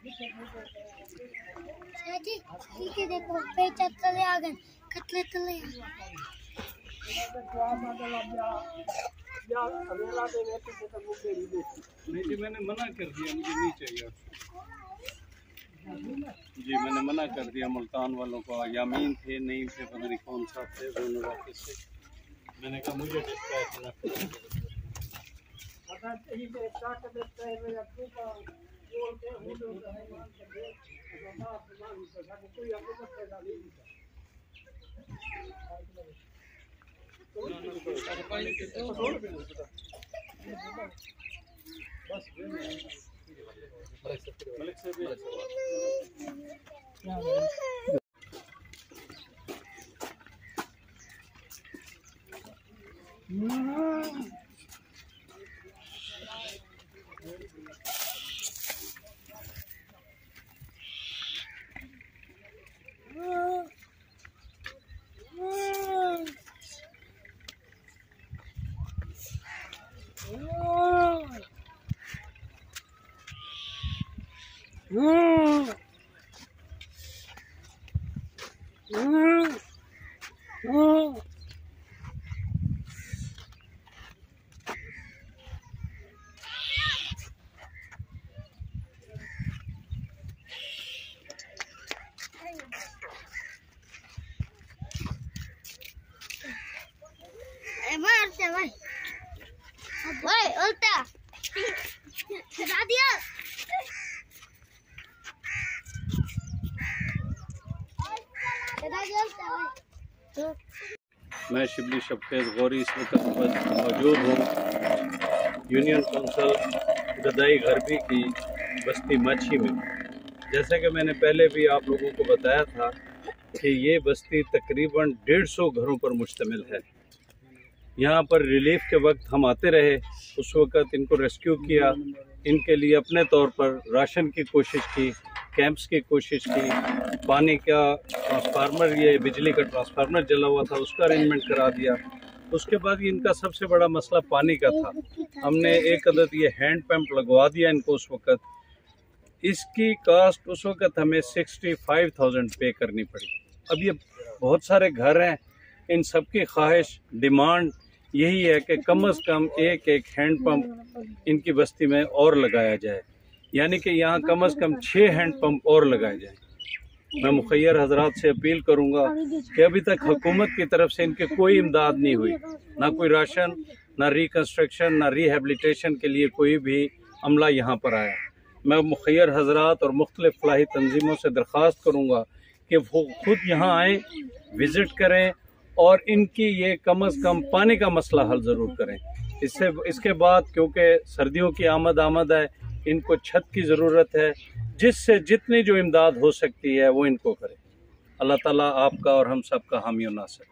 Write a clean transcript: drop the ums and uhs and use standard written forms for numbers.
ठीक है, देखो पेचा तले आ गए, कतले तले नहीं जी, मैंने मना कर दिया, मुझे नहीं चाहिए जी। मैंने मना कर दिया मुल्तान वालों को, यामीन थे नहीं थे, पता नहीं कौन सा थे, दोनों वापस से मैंने कहा मुझे डिस्पैच ना मारते भाई भाई उल्टा हटा दिया। मैं शिबली शफेज गौरी इस वक्त मौजूद हूँ यूनियन कौंसिल गदाई गरबी की बस्ती माछी में। जैसा कि मैंने पहले भी आप लोगों को बताया था कि ये बस्ती तकरीबन 150 घरों पर मुश्तमिल है। यहाँ पर रिलीफ के वक्त हम आते रहे, उस वक़्त इनको रेस्क्यू किया, इनके लिए अपने तौर पर राशन की कोशिश की, कैंप्स की कोशिश की, पानी का ट्रांसफार्मर, ये बिजली का ट्रांसफार्मर जला हुआ था, उसका अरेंजमेंट करा दिया। उसके बाद इनका सबसे बड़ा मसला पानी का था। हमने एक अदद ये हैंड पंप लगवा दिया इनको उस वक़्त। इसकी कास्ट उस वक़्त हमें 65,000 पे करनी पड़ी। अब ये बहुत सारे घर हैं, इन सब की ख्वाहिश डिमांड यही है कि कम से कम एक हैंड पंप इनकी बस्ती में और लगाया जाए, यानी कि यहाँ कम से कम 6 हैंड पंप और लगाए जाएं। मैं मुखैर हजरात से अपील करूँगा कि अभी तक हुकूमत की तरफ से इनके कोई इमदाद नहीं हुई, ना कोई राशन, ना रिकन्स्ट्रक्शन, ना रिहेबिलिटेशन के लिए कोई भी अमला यहाँ पर आया। मैं मुखैर हजरात और मुख्तलिफ फलाही तंजीमों से दरख्वास्त करूँगा कि वो खुद यहाँ आएँ, विज़िट करें और इनकी ये कम से कम पानी का मसला हल ज़रूर करें। इसके बाद क्योंकि सर्दियों की आमद है, इनको छत की ज़रूरत है, जिससे जितनी जो इमदाद हो सकती है वो इनको करें। अल्लाह ताला आपका और हम सब का हामी और नासिर।